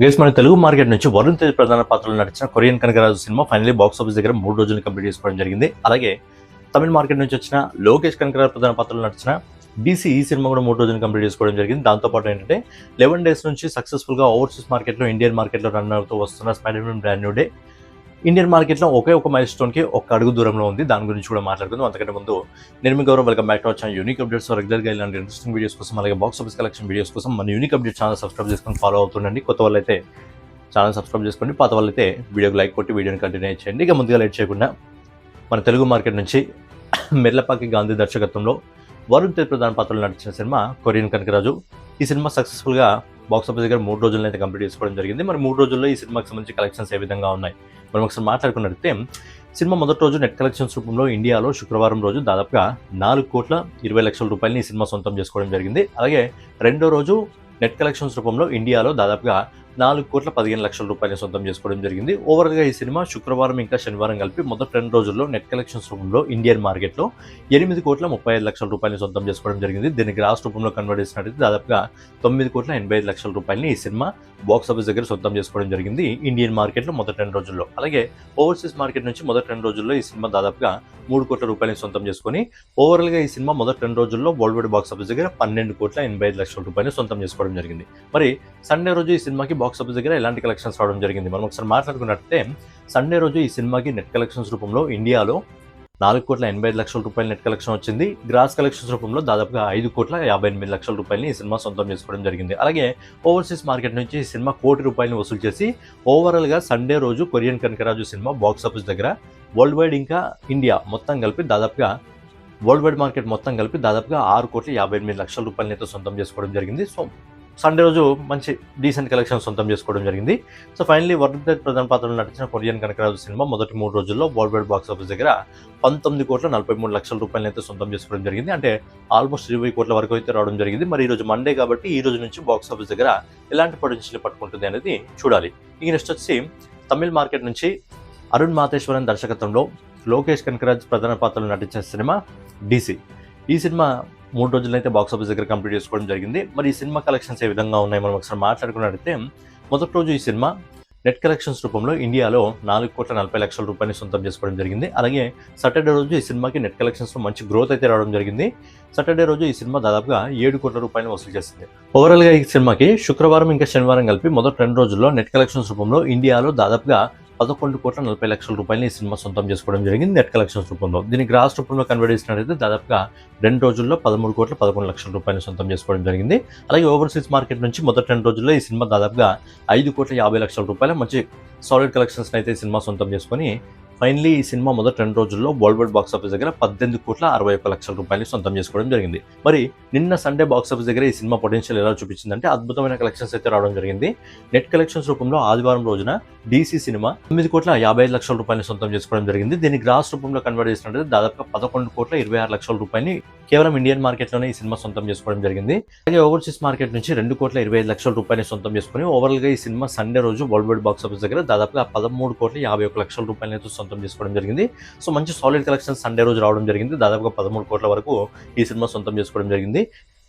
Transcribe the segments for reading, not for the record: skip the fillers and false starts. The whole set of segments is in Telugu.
గైస్ మన తెలుగు మార్కెట్ నుంచి వరుణ్ తేజ్ ప్రధాన పాత్రలో నటించిన కొరియన్ కనకరాజు సినిమా ఫైనలీ బాక్స్ ఆఫీస్ దగ్గర 3 రోజులు కంప్లీట్ చేసుకోవడం జరిగింది. అలాగే తమిళ మార్కెట్ నుంచి వచ్చిన లోకేష్ కనకరాజు ప్రధాన పాత్రలో నటించిన డీసీ ఈ సినిమా కూడా 3 రోజులు కంప్లీట్ చేసుకోవడం జరిగింది. దాంతోపాటు ఏంటంటే 11 డేస్ నుంచి సక్సెస్ఫుల్గా ఓవర్సీస్ మార్కెట్లో ఇండియన్ మార్కెట్లో రన్ అవుతూ వస్తున్న spider-man brand new day Indian మార్కెట్లో ఒకే ఒక మైల్ స్టోన్కి ఒక అడుగు దూరంలో ఉంది. దాని గురించి కూడా మాట్లాడుకుందాం. అంతకంటే ముందు నేను మీ Gaurav, welcome back to our channel unique updates. రెగ్యులర్గా ఇలాంటి ఇంట్రెస్టింగ్ వీడియోస్ కోసం, అలాగే బాక్స్ ఆఫీస్ కలెక్షన్ వీడియోస్ కోసం మన యూనిక్ అప్డేట్ ఛానల్ సబ్స్క్రైబ్ చేసుకొని ఫాలో అవుతుండండి. కొత్త వాళ్ళు అయితే ఛానల్ సబ్స్క్రైబ్ చేసుకోండి, పాత వాళ్ళైతే వీడియోకి లైక్ కొట్టి వీడియోని కంటిన్యూ చేయండి. ఇక ముందుగా లేట్ చేయకుండా మన తెలుగు మార్కెట్ నుంచి మెర్లపాకి గాంధీ దర్శకత్వంలో వరుణ్ తేజ్ ప్రధాన పాత్రలో నటించిన సినిమా కొరియన్ కనకరాజు. ఈ సినిమా సక్సెస్ఫుల్గా బాక్స్ ఆఫీస్ దగ్గర 3 రోజులను అయితే కంప్లీట్ చేసుకోవడం జరిగింది. మరి 3 రోజుల్లో ఈ సినిమాకి సంబంధించి కలెక్షన్స్ ఏ విధంగా ఉన్నాయి మనం ఒకసారి మాట్లాడుకున్నట్లయితే, సినిమా మొదటి రోజు నెట్ కలెక్షన్స్ రూపంలో ఇండియాలో శుక్రవారం రోజు దాదాపుగా 4,20,00,000 రూపాయలని ఈ సినిమా సొంతం చేసుకోవడం జరిగింది. అలాగే రెండో రోజు నెట్ కలెక్షన్స్ రూపంలో ఇండియాలో దాదాపుగా 4,15,00,000 రూపాయలని సొంతం చేసుకోవడం జరిగింది. ఓవరాల్గా ఈ సినిమా శుక్రవారం ఇంకా శనివారం కలిపి మొదటి 2 రోజుల్లో నెట్ కలెక్షన్స్ రూపంలో ఇండియన్ మార్కెట్లో 8,35,00,000 రూపాయలని సొంతం చేసుకోవడం జరిగింది. దీన్ని గ్రాస్ రూపంలో కన్వర్ట్ చేసినట్లయితే దాదాపుగా 9,85,00,000 రూపాయలని ఈ సినిమా బాక్స్ ఆఫీస్ దగ్గర సొంతం చేసుకోవడం జరిగింది ఇండియన్ మార్కెట్లో మొదటి 2 రోజుల్లో. అలాగే ఓవర్సీస్ మార్కెట్ నుంచి మొదటి 2 రోజుల్లో ఈ సినిమా దాదాపుగా 3 కోట్ల రూపాయలని సొంతం చేసుకొని ఓవరాల్గా ఈ సినిమా మొదటి 2 రోజుల్లో వరల్డ్ వైడ్ బాక్స్ ఆఫీస్ దగ్గర 12,85,00,000 రూపాయలు సొంతం చేసుకోవడం జరిగింది. మరి సండే రోజు ఈ సినిమాకి బాక్స్ ఆఫీస్ దగ్గర ఎలాంటి కలెక్షన్స్ రావడం జరిగింది మనం ఒకసారి మాట్లాడుకున్నట్లయితే, సండే రోజు ఈ సినిమాకి నెట్ కలెక్షన్స్ రూపంలో ఇండియాలో 4,85,00,000 రూపాయల నెట్ కలెక్షన్ వచ్చింది. గ్రాస్ కలెక్షన్స్ రూపంలో దాదాపుగా 5,58,00,000 రూపాయలని ఈ సినిమా సొంతం చేసుకోవడం జరిగింది. అలాగే ఓవర్సీస్ మార్కెట్ నుంచి ఈ సినిమా 1 కోటి రూపాయలని వసూలు చేసి ఓవరాల్గా సండే రోజు కొరియన్ కనకరాజు సినిమా బాక్స్ ఆఫీస్ దగ్గర వరల్డ్ వైడ్ ఇంకా ఇండియా మొత్తం కలిపి దాదాపుగా వరల్డ్ వైడ్ మార్కెట్ మొత్తం కలిపి దాదాపుగా 6,58,00,000 రూపాయలని అయితే సొంతం చేసుకోవడం జరిగింది. సో సండే రోజు మంచి డీసెంట్ కలెక్షన్ సొంతం చేసుకోవడం జరిగింది. సో ఫైనలీ వరుణ్ తేజ్ ప్రధాన పాత్రలో నటించిన కొరియన్ కనకరాజు సినిమా మొదటి 3 రోజుల్లో వరల్డ్ వైడ్ బాక్స్ ఆఫీస్ దగ్గర 19,43,00,000 రూపాయలు అయితే సొంతం చేసుకోవడం జరిగింది. అంటే ఆల్మోస్ట్ 20 కోట్ల వరకు అయితే రావడం జరిగింది. మరి ఈ రోజు మండే కాబట్టి ఈ రోజు నుంచి బాక్స్ ఆఫీస్ దగ్గర ఎలాంటి పొటెన్షియల్ పట్టుకుంటుంది అనేది చూడాలి. ఇక నెక్స్ట్ వచ్చి తమిళ మార్కెట్ నుంచి అరుణ్ మాతేశ్వరన్ దర్శకత్వంలో లోకేష్ కనకరాజ్ ప్రధాన పాత్రలో నటించిన సినిమా డీసీ. ఈ సినిమా 3 రోజులైతే బాక్స్ ఆఫీస్ దగ్గర కంప్లీట్ చేసుకోవడం జరిగింది. మరి ఈ సినిమా కలెక్షన్స్ ఏ విధంగా ఉన్నాయి మనం ఒకసారి మాట్లాడుకున్నట్లయితే, మొదటి రోజు ఈ సినిమా నెట్ కలెక్షన్స్ రూపంలో ఇండియాలో 4,40,00,000 రూపాయలని సొంతం చేసుకోవడం జరిగింది. అలాగే సాటర్డే రోజు ఈ సినిమాకి నెట్ కలెక్షన్స్లో మంచి గ్రోత్ అయితే రావడం జరిగింది. సాటర్డే రోజు ఈ సినిమా దాదాపుగా 7 కోట్ల రూపాయలు వసూలు చేసింది. ఓవరాల్గా ఈ సినిమాకి శుక్రవారం ఇంకా శనివారం కలిపి మొదటి 2 రోజుల్లో నెట్ కలెక్షన్స్ రూపంలో ఇండియాలో దాదాపుగా 11,40,00,000 రూపాయలని ఈ సినిమా సొంతం చేసుకోవడం జరిగింది నెట్ కలెక్షన్స్ రూపంలో. దీన్ని గ్రాస్ రూపంలో కన్వర్ట్ చేసినట్లయితే దాదాపుగా 2 రోజుల్లో 13,11,00,000 రూపాయలు సొంతం చేసుకోవడం జరిగింది. అలాగే ఓవర్సీస్ మార్కెట్ నుంచి మొదటి 2 రోజుల్లో ఈ సినిమా దాదాపుగా 5,50,00,000 రూపాయల మంచి సాలిడ్ కలెక్షన్స్ అయితే ఈ సినిమా సొంతం చేసుకొని ఫైనలీ ఈ సినిమా మొదటి 2 రోజుల్లో వరల్డ్ వైడ్ బాక్స్ ఆఫీస్ దగ్గర 18,61,00,000 రూపాయలు సొంతం చేసుకోవడం జరిగింది. మరి నిన్న సండే బాక్స్ ఆఫీస్ దగ్గర ఈ సినిమా పొటెన్షియల్ ఎలా చూపించిందంటే, అద్భుతమైన కలెక్షన్స్ అయితే రావడం జరిగింది. నెట్ కలెక్షన్స్ రూపంలో ఆదివారం రోజున డీసీ సినిమా 9,55,00,000 రూపాయలు సొంతం చేసుకోవడం జరిగింది. దీన్ని గ్రాస్ రూపంలో కన్వర్ట్ చేసినట్లయితే దాదాపుగా 11,26,00,000 రూపాయలు కేవలం ఇండియన్ మార్కెట్లోనే ఈ సినిమా సొంతం చేసుకోవడం జరిగింది. అలాగే ఓవర్సీస్ మార్కెట్ నుంచి 2,25,00,000 రూపాయలు సొంతం చేసుకుని ఓవరాల్గా ఈ సినిమా సండే రోజు వరల్డ్ వైడ్ బాక్స్ ఆఫీస్ దగ్గర దాదాపుగా 13,51,00,000 రూపాయలు సొంతం చేసుకోవడం జరిగింది. సో మంచి సాలిడ్ కలెక్షన్ సండే రోజు రావడం జరిగింది. దాదాపుగా 13 కోట్ల వరకు ఈ సినిమా సొంతం చేసుకోవడం జరిగింది.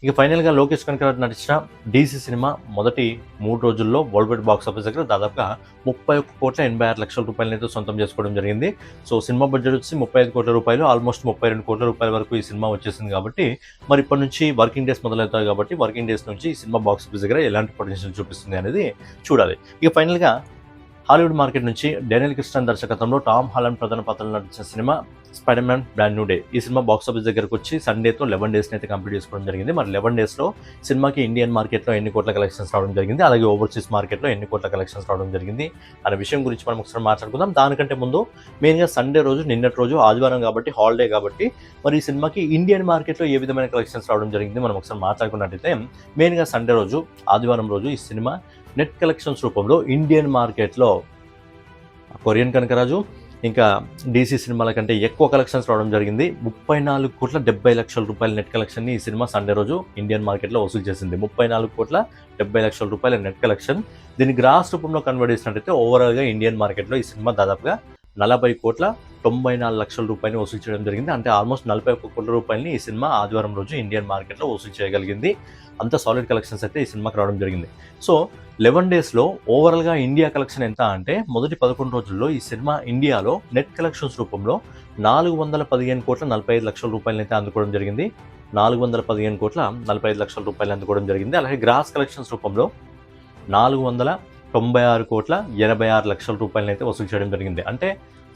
ఇక ఫైనల్గా లోకేష్ కనకరాజ్ నటించిన డీసీ సినిమా మొదటి 3 రోజుల్లో వరల్డ్ వైడ్ బాక్స్ ఆఫీస్ దగ్గర దాదాపుగా 31,86,00,000 రూపాయలు అయితే సొంతం చేసుకోవడం జరిగింది. సో సినిమా బడ్జెట్ వచ్చి 35 కోట్ల రూపాయలు, ఆల్మోస్ట్ 32 కోట్ల రూపాయల వరకు ఈ సినిమా వచ్చేసింది. కాబట్టి మరి ఇప్పటి నుంచి వర్కింగ్ డేస్ మొదలవుతాయి కాబట్టి వర్కింగ్ డేస్ నుంచి ఈ సినిమా బాక్స్ ఆఫీస్ దగ్గర ఎలాంటి పొటెన్షియల్ చూపిస్తుంది అనేది చూడాలి. ఇక ఫైనల్గా హాలీవుడ్ మార్కెట్ నుంచి డేనియల్ క్రిస్టన్ దర్శకత్వంలో టామ్ హాలండ్ ప్రధాన పాత్రలో నటించిన cinema spider-man brand new day. ఈ సినిమా బాక్స్ ఆఫీస్ దగ్గరకు వచ్చి సండేతో 11 డేస్ని అయితే కంప్లీట్ చేసుకోవడం జరిగింది. మరి 11 డేస్లో సినిమాకి ఇండియన్ మార్కెట్లో ఎన్ని కోట్ల కలెక్షన్స్ రావడం జరిగింది, అలాగే ఓవర్సీస్ మార్కెట్లో ఎన్ని కోట్ల కలెక్షన్స్ రావడం జరిగింది అనే విషయం గురించి మనం ఒకసారి మాట్లాడుకుందాం. దానికంటే ముందు మెయిన్గా సండే రోజు, నిన్నటి రోజు ఆదివారం కాబట్టి హాలిడే కాబట్టి మరి ఈ సినిమాకి ఇండియన్ మార్కెట్లో ఏ విధమైన కలెక్షన్స్ రావడం జరిగింది మనం ఒకసారి మాట్లాడుకున్నట్టయితే, మెయిన్గా సండే రోజు, ఆదివారం రోజు ఈ సినిమా నెట్ కలెక్షన్స్ రూపంలో ఇండియన్ మార్కెట్లో కొరియన్ కనకరాజు ఇంకా డీసీ సినిమాల కంటే ఎక్కువ కలెక్షన్స్ రావడం జరిగింది. 34,70,00,000 రూపాయల నెట్ కలెక్షన్ని ఈ సినిమా సండే రోజు ఇండియన్ మార్కెట్లో వసూలు చేసింది. 34,70,00,000 రూపాయల నెట్ కలెక్షన్. దీన్ని గ్రాస్ రూపంలో కన్వర్ట్ చేసినట్టయితే ఓవరాల్గా ఇండియన్ మార్కెట్లో ఈ సినిమా దాదాపుగా 40,94,00,000 వసూలు చేయడం జరిగింది. అంటే ఆల్మోస్ట్ 41 కోట్ల రూపాయలని ఈ సినిమా ఆదివారం రోజు ఇండియన్ మార్కెట్‌లో వసూలు చేయగలిగింది. అంత సాలిడ్ కలెక్షన్స్ అయితే ఈ సినిమాకి రావడం జరిగింది. సో 11 డేస్‌లో ఓవరాల్‌గా ఇండియా కలెక్షన్ ఎంత అంటే మొదటి 11 రోజుల్లో ఈ సినిమా ఇండియాలో నెట్ కలెక్షన్స్ రూపంలో 415,45,00,000 రూపాయలనైతే అందుకోవడం జరిగింది. 415,45,00,000 రూపాయలు అందుకోవడం జరిగింది. అలాగే గ్రాస్ కలెక్షన్స్ రూపంలో 496,86,86,00,000 రూపాయలనైతే వసూలు చేయడం జరిగింది. అంటే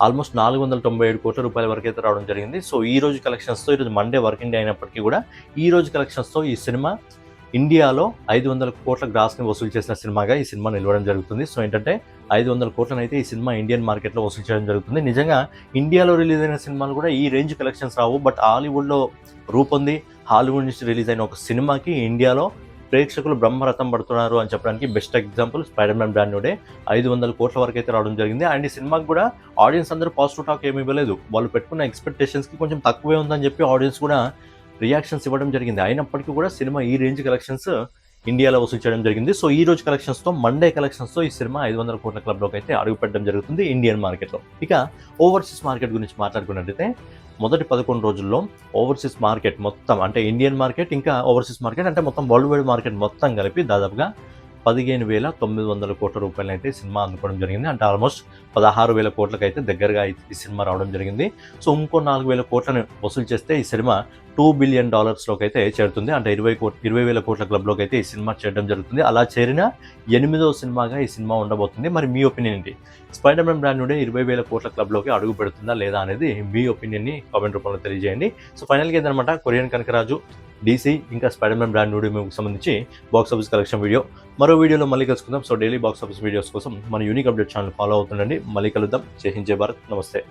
ఆల్మోస్ట్ 497 కోట్ల రూపాయల వరకు అయితే రావడం జరిగింది. సో ఈ రోజు కలెక్షన్స్‌తో, ఈరోజు మండే వర్కింగ్ డే అయినప్పటికీ కూడా ఈ రోజు కలెక్షన్స్‌తో ఈ సినిమా ఇండియాలో 500 కోట్ల గ్రాస్‌ని వసూలు చేసిన సినిమాగా ఈ సినిమా నిలవడం జరుగుతుంది. సో ఏంటంటే 500 కోట్లనైతే ఈ సినిమా ఇండియన్ మార్కెట్‌లో వసూలు చేయడం జరుగుతుంది. నిజంగా ఇండియాలో రిలీజ్ అయిన సినిమాలు కూడా ఈ రేంజ్ కలెక్షన్స్ రావు. బట్ హాలీవుడ్‌లో రూపొంది హాలీవుడ్ నుంచి రిలీజ్ అయిన ఒక సినిమాకి ఇండియాలో ప్రేక్షకులు బ్రహ్మరథం పడుతున్నారు అని చెప్పడానికి best example spider man brand new day. 500 కోట్ల వరకు అయితే రావడం జరిగింది. అండ్ ఈ సినిమాకి కూడా ఆడియన్స్ అందరూ పాజిటివ్ టాక్ ఏమి ఇవ్వలేదు. వాళ్ళు పెట్టుకున్న ఎక్స్పెక్టేషన్స్‌కి కొంచెం తక్కువే ఉందని చెప్పి ఆడియన్స్ కూడా రియాక్షన్స్ ఇవ్వడం జరిగింది. అయినప్పటికీ కూడా సినిమా ఈ రేంజ్ కలెక్షన్స్ ఇండియాలో వసూలు చేయడం జరిగింది. సో ఈ రోజు కలెక్షన్స్‌తో, మండే కలెక్షన్స్‌తో ఈ సినిమా 500 కోట్ల క్లబ్‌లోకి అయితే అడుగుపెట్టడం జరుగుతుంది ఇండియన్ మార్కెట్‌లో. ఇక ఓవర్సీస్ మార్కెట్ గురించి మాట్లాడుకున్నట్లయితే మొదటి 11 రోజుల్లో ఓవర్సీస్ మార్కెట్ మొత్తం అంటే ఇండియన్ మార్కెట్ ఇంకా ఓవర్సీస్ మార్కెట్ అంటే మొత్తం వరల్డ్ వైడ్ మార్కెట్ మొత్తం కలిపి దాదాపుగా 15,900 కోట్ల రూపాయలనైతే సినిమా అందుకోవడం జరిగింది. అంటే ఆల్మోస్ట్ 16,000 కోట్లకైతే దగ్గరగా ఈ సినిమా రావడం జరిగింది. సో ఇంకో 4,000 కోట్లను వసూలు చేస్తే ఈ సినిమా $2 బిలియన్ అయితే చేరుతుంది. అంటే 20,000 కోట్ల క్లబ్లోకి అయితే ఈ సినిమా చేరడం జరుగుతుంది. అలా చేరిన 8వ సినిమాగా ఈ సినిమా ఉండబోతుంది. మరి మీ ఒపీనియన్ ఏంటి? స్పైడర్ మ్యాన్ బ్రాండ్ నుండి 20,000 కోట్ల క్లబ్లోకి అడుగు పెడుతుందా లేదా అనేది మీ ఒపీనియన్ని కామెంట్ రూపంలో తెలియజేయండి. సో ఫైనల్గా ఏంటన్నమాట, కొరియన్ కనకరాజు, DC ఇంకా spider man brand new day మూవీకి సంబంధించి బాక్స్ ఆఫీస్ కలెక్షన్ వీడియో. మరో వీడియోలో మళ్ళీ కలుసుకుందాం. So daily box office videos కోసం మన యూనిక్ అప్డేట్ ఛానల్ ఫాలో అవుతుండండి. మళ్ళీ కలుద్దాం. జై హింద్, జై భారత్. నమస్తే.